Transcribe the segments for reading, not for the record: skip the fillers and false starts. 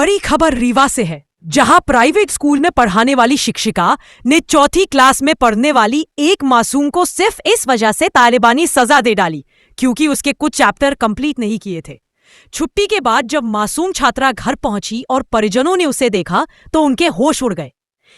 बड़ी खबर रीवा से है, जहां प्राइवेट स्कूल में पढ़ाने वाली शिक्षिका ने चौथी क्लास में पढ़ने वाली एक मासूम को सिर्फ इस वजह से तालिबानी सजा दे डाली क्योंकि उसके कुछ चैप्टर कंप्लीट नहीं किए थे। छुट्टी के बाद जब मासूम छात्रा घर पहुंची और परिजनों ने उसे देखा तो उनके होश उड़ गए।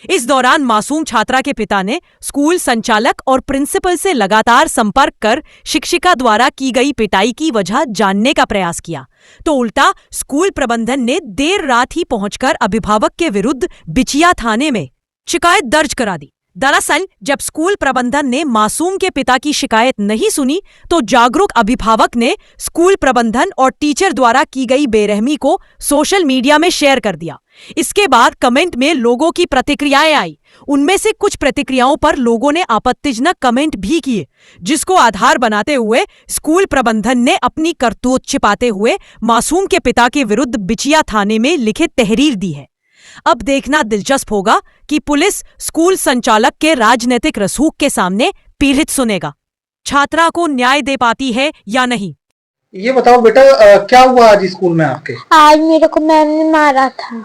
इस दौरान मासूम छात्रा के पिता ने स्कूल संचालक और प्रिंसिपल से लगातार संपर्क कर शिक्षिका द्वारा की गई पिटाई की वजह जानने का प्रयास किया, तो उल्टा स्कूल प्रबंधन ने देर रात ही पहुंचकर अभिभावक के विरुद्ध बिचिया थाने में शिकायत दर्ज करा दी। दरअसल जब स्कूल प्रबंधन ने मासूम के पिता की शिकायत नहीं सुनी तो जागरूक अभिभावक ने स्कूल प्रबंधन और टीचर द्वारा की गई बेरहमी को सोशल मीडिया में शेयर कर दिया। इसके बाद कमेंट में लोगों की प्रतिक्रियाएं आई। उनमें से कुछ प्रतिक्रियाओं पर लोगों ने आपत्तिजनक कमेंट भी किए, जिसको आधार बनाते हुए स्कूल प्रबंधन ने अपनी करतूत छिपाते हुए मासूम के पिता के विरुद्ध बिचिया थाने में लिखित तहरीर दी है। अब देखना दिलचस्प होगा कि पुलिस स्कूल संचालक के राजनीतिक रसूख के सामने पीड़ित सुनेगा, छात्रा को न्याय दे पाती है या नहीं। ये बताओ बेटा, क्या हुआ आज स्कूल में आपके? आज मेरे को मैम ने मारा था।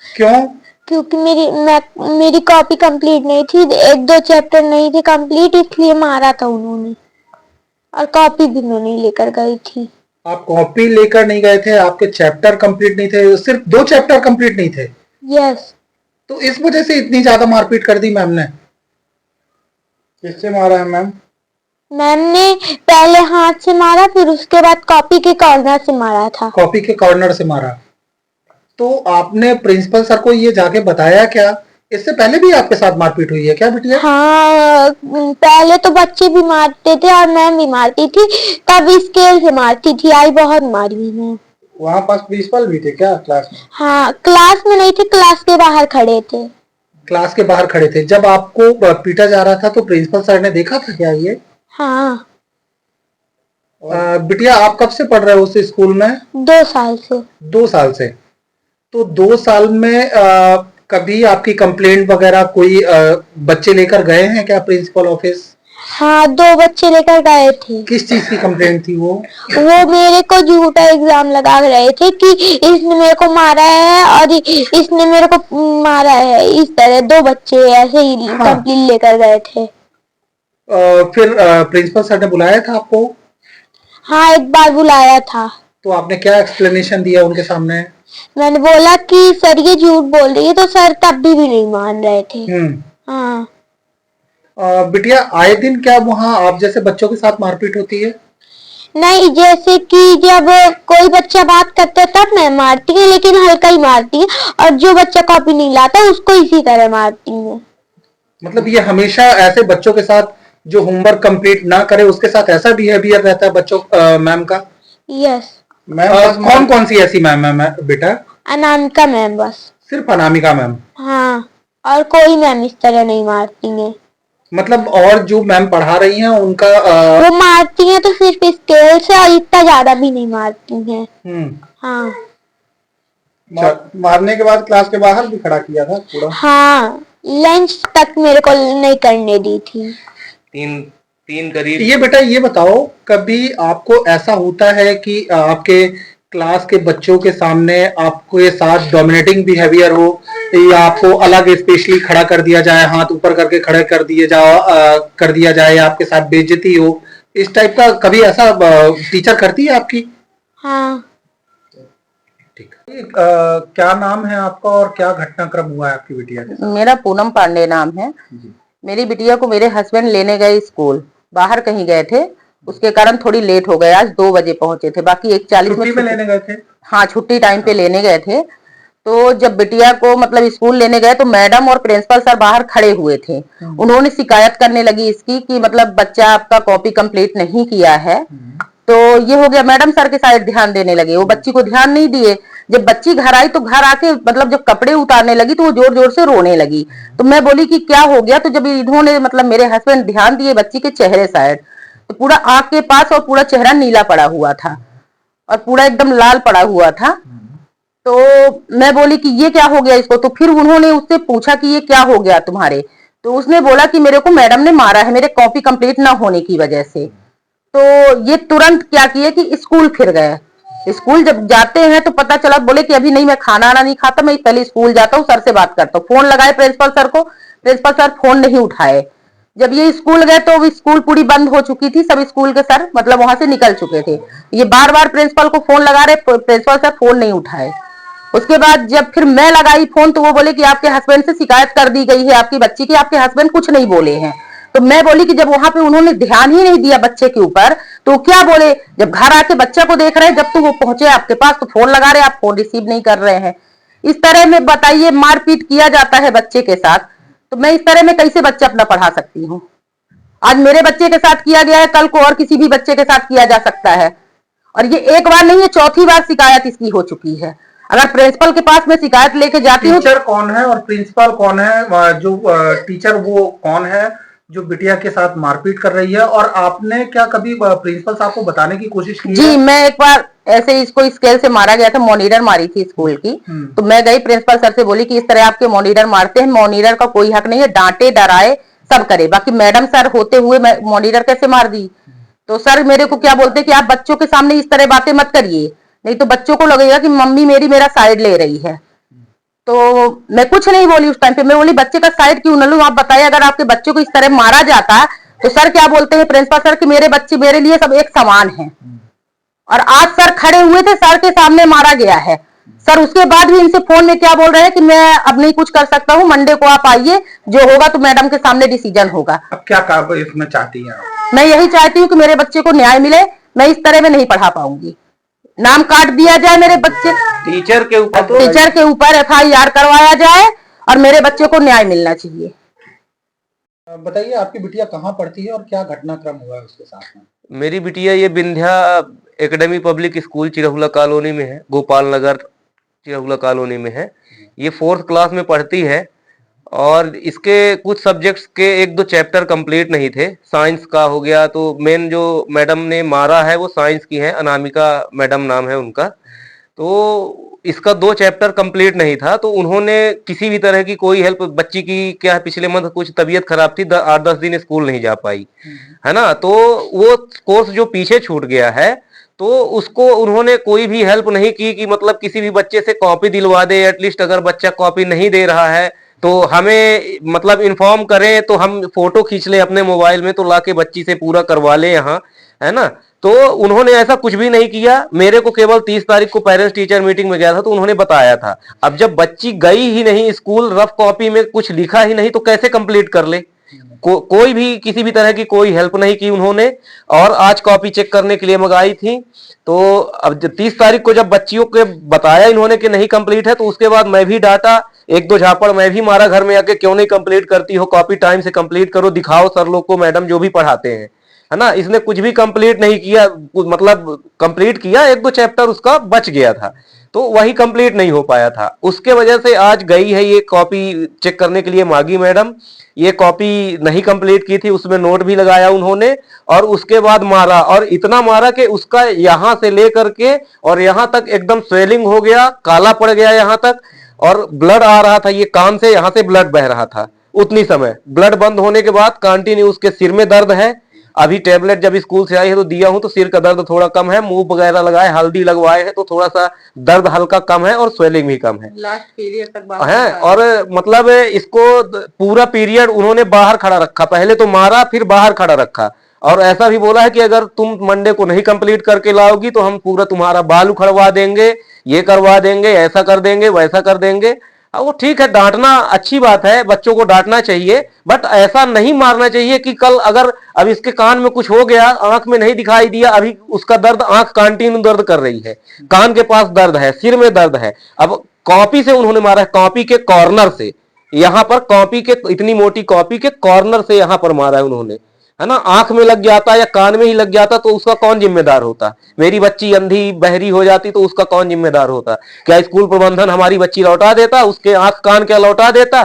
क्यों? क्योंकि मेरी कॉपी कंप्लीट नहीं थी, एक दो चैप्टर नहीं थे कंप्लीट, इसलिए मारा था उन्होंने। और कॉपी भी मैं नहीं लेकर गई थी। आप कॉपी लेकर नहीं गए थे, आपके चैप्टर कंप्लीट नहीं थे, सिर्फ 2 चैप्टर कंप्लीट नहीं थे? यस। तो इस वजह से इतनी ज्यादा मारपीट कर दी मैम ने? किससे मारा है मैम? मैम ने पहले हाथ से मारा, फिर उसके बाद कॉपी के कॉर्नर से मारा था। कॉपी के कॉर्नर से मारा। तो आपने प्रिंसिपल सर को ये जाके बताया क्या? इससे पहले भी आपके साथ मारपीट हुई है क्या बिटिया? हाँ, पहले तो बच्चे भी मारते थे और मैम भी मारती थी, तब स्केल से मारती थी। आई बहुत मारी मैं। वहाँ पास प्रिंसिपल भी थे क्या क्लास में? हाँ, क्लास में नहीं थे, क्लास के बाहर खड़े थे। क्लास के बाहर खड़े थे। जब आपको पीटा जा रहा था तो प्रिंसिपल सर ने देखा था क्या ये? हाँ। बिटिया, आप कब से पढ़ रहे हो उस स्कूल में? 2 साल से। 2 साल से। तो 2 साल में कभी आपकी कंप्लेंट वगैरह कोई बच्चे लेकर गए हैं क्या प्रिंसिपल ऑफिस? हाँ, 2 बच्चे लेकर गए थे। किस चीज की कंप्लेंट थी वो? मेरे को झूठा एग्जाम लगा रहे थे कि इसने मेरे को मारा है और इसने मेरे को मारा है। इस तरह 2 बच्चे ऐसे ही कंप्लेंट लेकर गए थे। फिर प्रिंसिपल सर ने बुलाया था आपको? हाँ, एक बार बुलाया था। तो आपने क्या एक्सप्लेनेशन दिया उनके सामने? मैंने बोला कि सर ये झूठ बोल रही है, तो सर तब भी नहीं मान रहे थे। हाँ। बिटिया, आए दिन क्या वहाँ आप जैसे बच्चों के साथ मारपीट होती है? नहीं, जैसे कि जब कोई बच्चा बात करता है तब मैं मारती है, लेकिन हल्का ही मारती है, और जो बच्चा कॉपी नहीं लाता उसको इसी तरह मारती है। मतलब ये हमेशा ऐसे बच्चों के साथ जो होमवर्क कंप्लीट ना करे उसके साथ ऐसा बिहेवियर रहता है बच्चों मैम का? यस। कौन कौन सी ऐसी मैम है बेटा? अनामिका मैम बस। सिर्फ अनामिका मैम? हाँ, और कोई मैम इस तरह नहीं मारती है। मतलब और जो मैम पढ़ा रही हैं उनका वो मारती हैं तो सिर्फ स्केल से, और इतना ज्यादा भी नहीं मारती हैं। हाँ। मारने के बाद क्लास के बाहर भी खड़ा किया था पूरा? हाँ, लंच तक मेरे को नहीं करने दी थी। 3 करीब। ये बेटा, ये बताओ, कभी आपको ऐसा होता है कि आपके क्लास के बच्चों के सामने आपको ये साथ डोमिनेटिंग बिहेवियर हो, या आपको अलग स्पेशली खड़ा कर दिया जाए, हाथ ऊपर करके खड़े कर दिया जाए, आपके साथ बेइज्जती हो, इस टाइप का कभी ऐसा टीचर करती है आपकी? हाँ। ठीक है। क्या नाम है आपका और क्या घटनाक्रम हुआ है आपकी बिटिया के साथ? मेरा पूनम पांडे नाम है। मेरी बिटिया को मेरे हस्बैंड लेने गए स्कूल, बाहर कहीं गए थे, उसके कारण थोड़ी लेट हो गए। आज 2 बजे पहुंचे थे, बाकी 1:40 में लेने गए थे। हाँ, छुट्टी टाइम पे लेने गए थे। तो जब बिटिया को मतलब स्कूल लेने गए तो मैडम और प्रिंसिपल सर बाहर खड़े हुए थे। उन्होंने शिकायत करने लगी इसकी कि मतलब बच्चा आपका कॉपी कंप्लीट नहीं किया है। तो ये हो गया, मैडम सर के साइड ध्यान देने लगे, वो बच्ची को ध्यान नहीं दिए। जब बच्ची घर आई तो घर आके मतलब जब कपड़े उतारने लगी तो वो जोर जोर से रोने लगी। तो मैं बोली कि क्या हो गया? तो जब इन्होंने मतलब मेरे हस्बैंड ध्यान दिए बच्ची के चेहरे साइड, तो पूरा आंख के पास और पूरा चेहरा नीला पड़ा हुआ था और पूरा एकदम लाल पड़ा हुआ था। तो मैं बोली कि ये क्या हो गया इसको? तो फिर उन्होंने उससे पूछा कि ये क्या हो गया तुम्हारे? तो उसने बोला कि मेरे को मैडम ने मारा है मेरे कॉपी कंप्लीट ना होने की वजह से। तो ये तुरंत क्या किए कि स्कूल फिर गए स्कूल जब जाते हैं तो पता चला, बोले कि अभी नहीं, मैं खाना आना नहीं खाता, मैं पहले स्कूल जाता हूँ, सर से बात करता हूँ। फोन लगाए प्रिंसिपल सर को, प्रिंसिपल सर फोन नहीं उठाए। जब ये स्कूल गए तो स्कूल पूरी बंद हो चुकी थी, सब स्कूल के सर मतलब वहां से निकल चुके थे। ये बार बार प्रिंसिपल को फोन लगा रहे, प्रिंसिपल सर फोन नहीं उठाए। उसके बाद जब फिर मैं लगाई फोन तो वो बोले कि आपके हस्बैंड से शिकायत कर दी गई है आपकी बच्ची की, आपके हस्बैंड कुछ नहीं बोले हैं। तो मैं बोली कि जब वहां पे उन्होंने ध्यान ही नहीं दिया बच्चे के ऊपर तो क्या बोले, जब घर आके बच्चा को देख रहे हैं, जब तो वो पहुंचे आपके पास तो फोन लगा रहे, आप फोन रिसीव नहीं कर रहे हैं। इस तरह में बताइए, मारपीट किया जाता है बच्चे के साथ, तो मैं इस तरह में कैसे बच्चा अपना पढ़ा सकती हूँ। आज मेरे बच्चे के साथ किया गया है, कल को और किसी भी बच्चे के साथ किया जा सकता है। और ये एक बार नहीं है, चौथी बार शिकायत इसकी हो चुकी है। अगर प्रिंसिपल के पास मैं शिकायत लेके जाती हूँ। टीचर कौन है और प्रिंसिपल कौन है? जो टीचर वो कौन है जो बिटिया के साथ मारपीट कर रही है? और आपने क्या कभी प्रिंसिपल साहब को बताने की कोशिश की जी है? मैं एक बार ऐसे इसको स्केल से मारा गया था, मॉनिटर मारी थी स्कूल की। तो मैं गई प्रिंसिपल सर से बोली कि इस तरह आपके मॉनिटर मारते हैं, मॉनिटर का कोई हक नहीं है, डांटे डराए सब करे, बाकी मैडम सर होते हुए मॉनिटर कैसे मार दी। तो सर मेरे को क्या बोलते कि आप बच्चों के सामने इस तरह बातें मत करिए, नहीं तो बच्चों को लगेगा कि मम्मी मेरी मेरा साइड ले रही है। तो मैं कुछ नहीं बोली उस टाइम पे, मैं बोली बच्चे का साइड क्यों न लूं, आप बताइए अगर आपके बच्चों को इस तरह मारा जाता तो सर क्या बोलते हैं प्रिंसिपल सर कि मेरे बच्चे मेरे लिए सब एक समान है। और आज सर खड़े हुए थे, सर के सामने मारा गया है। सर उसके बाद भी इनसे फोन में क्या बोल रहे हैं कि मैं अब नहीं कुछ कर सकता हूँ, मंडे को आप आइए, जो होगा तो मैडम के सामने डिसीजन होगा। अब क्या काम इसमें चाहती हैं आप? मैं यही चाहती हूँ कि मेरे बच्चे को न्याय मिले, मैं इस तरह में नहीं पढ़ा पाऊंगी। नाम काट दिया जाए मेरे बच्चे, टीचर के ऊपर तो टीचर के ऊपर FIR करवाया जाए और मेरे बच्चे को न्याय मिलना चाहिए। बताइए आपकी बिटिया कहाँ पढ़ती है और क्या घटनाक्रम हुआ है उसके साथ में? मेरी बिटिया ये Vindhya academy public school Chirhula colony में है, गोपाल नगर चिरहुला कॉलोनी में है। ये 4th क्लास में पढ़ती है और इसके कुछ सब्जेक्ट्स के 1-2 चैप्टर कंप्लीट नहीं थे। साइंस का हो गया, तो मेन जो मैडम ने मारा है वो साइंस की है, अनामिका मैडम नाम है उनका। तो इसका 2 चैप्टर कंप्लीट नहीं था, तो उन्होंने किसी भी तरह की कोई हेल्प, बच्ची की क्या है पिछले मंथ कुछ तबीयत खराब थी, 8-10 दिन स्कूल नहीं जा पाई है ना, तो वो कोर्स जो पीछे छूट गया है तो उसको उन्होंने कोई भी हेल्प नहीं की कि मतलब किसी भी बच्चे से कॉपी दिलवा दे। एटलीस्ट अगर बच्चा कॉपी नहीं दे रहा है तो हमें मतलब इन्फॉर्म करें, तो हम फोटो खींच ले अपने मोबाइल में, तो लाके बच्ची से पूरा करवा ले यहाँ, है ना। तो उन्होंने ऐसा कुछ भी नहीं किया। मेरे को केवल 30 तारीख को पेरेंट्स टीचर मीटिंग में गया था तो उन्होंने बताया था। अब जब बच्ची गई ही नहीं स्कूल, रफ कॉपी में कुछ लिखा ही नहीं, तो कैसे कंप्लीट कर ले? कोई भी किसी भी तरह की कोई हेल्प नहीं की उन्होंने। और आज कॉपी चेक करने के लिए मंगाई थी, तो अब 30 तारीख को जब बच्चियों के बताया इन्होंने कि नहीं कंप्लीट है, तो उसके बाद मैं भी डांटा, 1-2 झापड़ मैं भी मारा घर में आके, क्यों नहीं कंप्लीट करती हो, कॉपी टाइम से कंप्लीट करो, दिखाओ सर लोग को, मैडम जो भी पढ़ाते हैं, है ना। इसने कुछ भी कंप्लीट नहीं किया, मतलब कंप्लीट किया 1-2 चैप्टर उसका बच गया था, तो वही कंप्लीट नहीं हो पाया था। उसके वजह से आज गई है ये कॉपी चेक करने के लिए मागी मैडम, ये कॉपी नहीं कंप्लीट की थी, उसमें नोट भी लगाया उन्होंने, और उसके बाद मारा, और इतना मारा कि उसका यहां से लेकर के और यहां तक एकदम स्वेलिंग हो गया, काला पड़ गया यहां तक, और ब्लड आ रहा था, ये कान से यहां से ब्लड बह रहा था उतनी समय। ब्लड बंद होने के बाद कंटिन्यू उसके सिर में दर्द है। अभी टेबलेट जब स्कूल से आई है तो दिया हूं, तो सिर का दर्द थोड़ा कम है, मुंह वगैरह लगाए, हल्दी लगवाए हैं, तो थोड़ा सा दर्द हल्का कम है और स्वेलिंग भी कम है, लास्ट पीरियड तक है। और मतलब इसको पूरा पीरियड उन्होंने बाहर खड़ा रखा, पहले तो मारा फिर बाहर खड़ा रखा, और ऐसा भी बोला है कि अगर तुम मंडे को नहीं कंप्लीट करके लाओगी तो हम पूरा तुम्हारा बाल उखड़वा देंगे, ये करवा देंगे, ऐसा कर देंगे, वैसा कर देंगे। अब वो ठीक है, डांटना अच्छी बात है, बच्चों को डांटना चाहिए, बट ऐसा नहीं मारना चाहिए कि कल अगर अब इसके कान में कुछ हो गया, आंख में नहीं दिखाई दिया, अभी उसका दर्द, आंख कंटिन्यू दर्द कर रही है, कान के पास दर्द है, सिर में दर्द है। अब कॉपी से उन्होंने मारा है, कॉपी के कॉर्नर से, यहां पर कॉपी के, इतनी मोटी कॉपी के कॉर्नर से यहां पर मारा है उन्होंने, है ना। आंख में लग जाता या कान में ही लग जाता तो उसका कौन जिम्मेदार होता? मेरी बच्ची अंधी बहरी हो जाती तो उसका कौन जिम्मेदार होता? क्या स्कूल प्रबंधन हमारी बच्ची लौटा देता? उसके आंख कान क्या लौटा देता?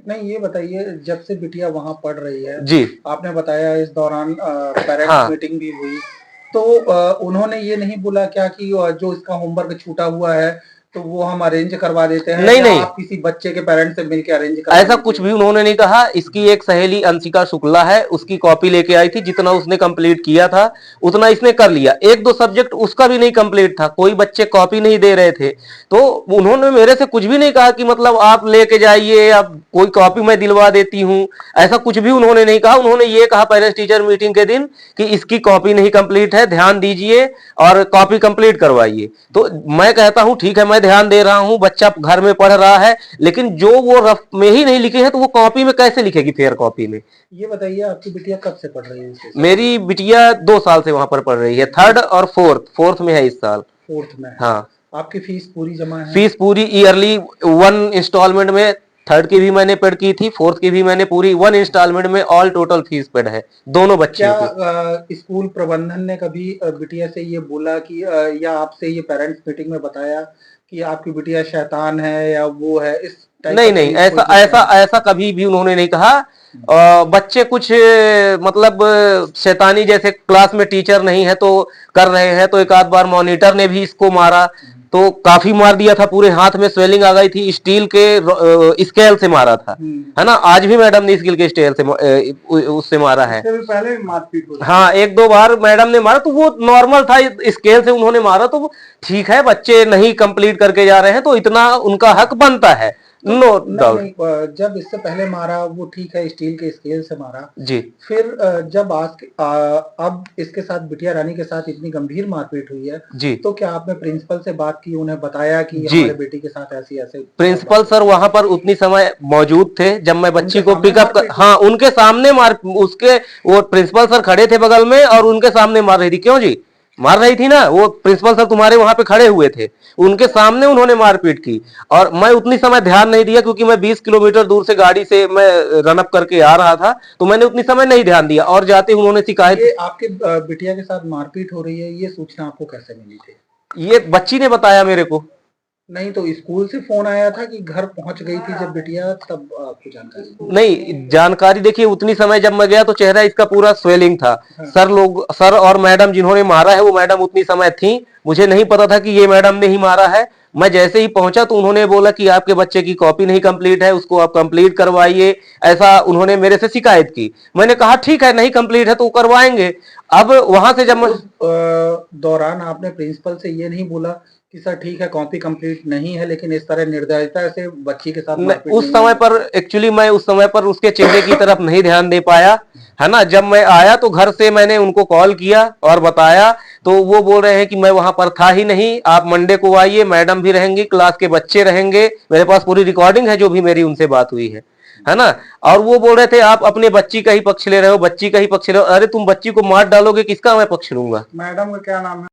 नहीं, ये बताइए, जब से बिटिया वहां पढ़ रही है जी, आपने बताया इस दौरान पेरेंट्स हाँ, मीटिंग भी हुई, तो उन्होंने ये नहीं बोला क्या कि जो इसका होमवर्क छूटा हुआ है तो वो हम अरेंज करवा देते हैं नहीं, या नहीं। आप किसी बच्चे के पेरेंट्स से मिलकर अरेंज करवा ऐसा दीजिए? कुछ भी उन्होंने नहीं कहा। इसकी एक सहेली अंशिका शुक्ला है, उसकी कॉपी लेके आई थी, जितना उसने कंप्लीट किया था उतना इसने कर लिया। एक दो सब्जेक्ट उसका भी नहीं कंप्लीट था, कोई बच्चे कॉपी नहीं दे रहे थे, तो उन्होंने मेरे से कुछ भी नहीं कहा कि मतलब आप लेके जाइए, आप कोई कॉपी मैं दिलवा देती हूँ, ऐसा कुछ भी उन्होंने नहीं कहा। उन्होंने ये कहा पेरेंट्स टीचर मीटिंग के दिन कि इसकी कॉपी नहीं कंप्लीट है, ध्यान दीजिए और कॉपी कंप्लीट करवाइए। तो मैं कहता हूं ठीक है, मैं ध्यान दे रहा हूं, बच्चा घर में पढ़ रहा है, लेकिन जो वो रफ में ही नहीं लिखे हैं तो वो कॉपी में कैसे लिखेगी, फेयर कॉपी में। ये बताइए आपकी बिटिया कब से पढ़ रही है इसे? मेरी बिटिया 2 साल से वहां पर पढ़ रही है, थर्ड और फोर्थ में है इस साल। फोर्थ में है। हाँ, आपकी फीस पूरी जमा है? फीस पूरी ईयरली 1 इंस्टॉलमेंट में, थर्ड की भी मैंने पेड की थी, फोर्थ की भी मैंने पूरी 1 इंस्टॉलमेंट में ऑल टोटल फीस पेड है दोनों क्या बच्चों की। स्कूल प्रबंधन ने कभी बिटिया से ये बोला कि या आपसे ये पेरेंट्स मीटिंग में बताया कि आपकी बिटिया शैतान है या वो है, इस टाइप नहीं का नहीं, कभी ऐसा कोई ऐसा ऐसा कभी भी उन्होंने नहीं कहा। बच्चे कुछ मतलब शैतानी, जैसे क्लास में टीचर नहीं है तो कर रहे हैं, तो एक आध बार मॉनिटर ने भी इसको मारा, तो काफी मार दिया था, पूरे हाथ में स्वेलिंग आ गई थी, स्टील के स्केल से मारा था, है ना। आज भी मैडम ने स्टील के स्केल से उससे मारा है। इससे भी पहले मारपीट हुई? हाँ, 1-2 बार मैडम ने मारा, तो वो नॉर्मल था, स्केल से उन्होंने मारा, तो ठीक है, बच्चे नहीं कंप्लीट करके जा रहे हैं तो इतना उनका हक बनता है, नो नहीं, डाउट। जब इससे पहले मारा वो ठीक है, स्टील के स्केल से मारा, जी फिर जब अब इसके साथ बिटिया रानी के साथ इतनी गंभीर मारपीट हुई है, जी तो क्या आपने प्रिंसिपल से बात की, उन्हें बताया कि जी। हमारे बेटी के साथ ऐसी ऐसे? प्रिंसिपल सर वहां पर उतनी समय मौजूद थे जब मैं बच्ची को सामने पिकअप कर, मारपीट हुई? हाँ, उनके सामने उसके वो प्रिंसिपल सर खड़े थे बगल में और उनके सामने मार रही थी। क्यों जी, मार रही थी ना, वो प्रिंसिपल सर तुम्हारे वहां पे खड़े हुए थे, उनके सामने उन्होंने मारपीट की। और मैं उतनी समय ध्यान नहीं दिया क्योंकि मैं 20 किलोमीटर दूर से गाड़ी से मैं रन अप करके आ रहा था, तो मैंने उतनी समय नहीं ध्यान दिया, और जाते ही उन्होंने शिकायत। ये आपके बिटिया के साथ मारपीट हो रही है, ये सूचना आपको कैसे मिली थी? ये बच्ची ने बताया मेरे को। नहीं तो स्कूल से फोन आया था कि घर पहुंच गई थी जब बिटिया, तब आपको जानकारी? नहीं, जानकारी देखिए, उतनी समय जब मैं गया तो चेहरा इसका पूरा स्वेलिंग था। हाँ। सर और मैडम जिन्होंने मारा है वो मैडम उतनी समय थी, मुझे नहीं पता था कि ये मैडम ने ही मारा है। मैं जैसे ही पहुंचा तो उन्होंने बोला कि आपके बच्चे की कॉपी नहीं कंप्लीट है, उसको आप कंप्लीट करवाइए, ऐसा उन्होंने मेरे से शिकायत की। मैंने कहा ठीक है, नहीं कंप्लीट है तो करवाएंगे। अब वहां से जब मैं उस दौरान आपने प्रिंसिपल से ये नहीं बोला कि सर ठीक है कॉपी कंप्लीट नहीं है, लेकिन इस तरह निर्दयता से बच्ची के साथ मारपीट उस नहीं समय होगी? पर एक्चुअली मैं उस समय पर उसके चेहरे की तरफ नहीं ध्यान दे पाया, है ना। जब मैं आया तो घर से मैंने उनको कॉल किया और बताया, तो वो बोल रहे हैं कि मैं वहां पर था ही नहीं, आप मंडे को आइए, मैडम भी रहेंगी, क्लास के बच्चे रहेंगे, मेरे पास पूरी रिकॉर्डिंग है जो भी मेरी उनसे बात हुई है ना। और वो बोल रहे थे आप अपने बच्ची का ही पक्ष ले रहे हो, बच्ची का ही पक्ष ले रहे हो। अरे तुम बच्ची को मार डालोगे, किसका मैं पक्ष लूंगा? मैडम का क्या नाम है?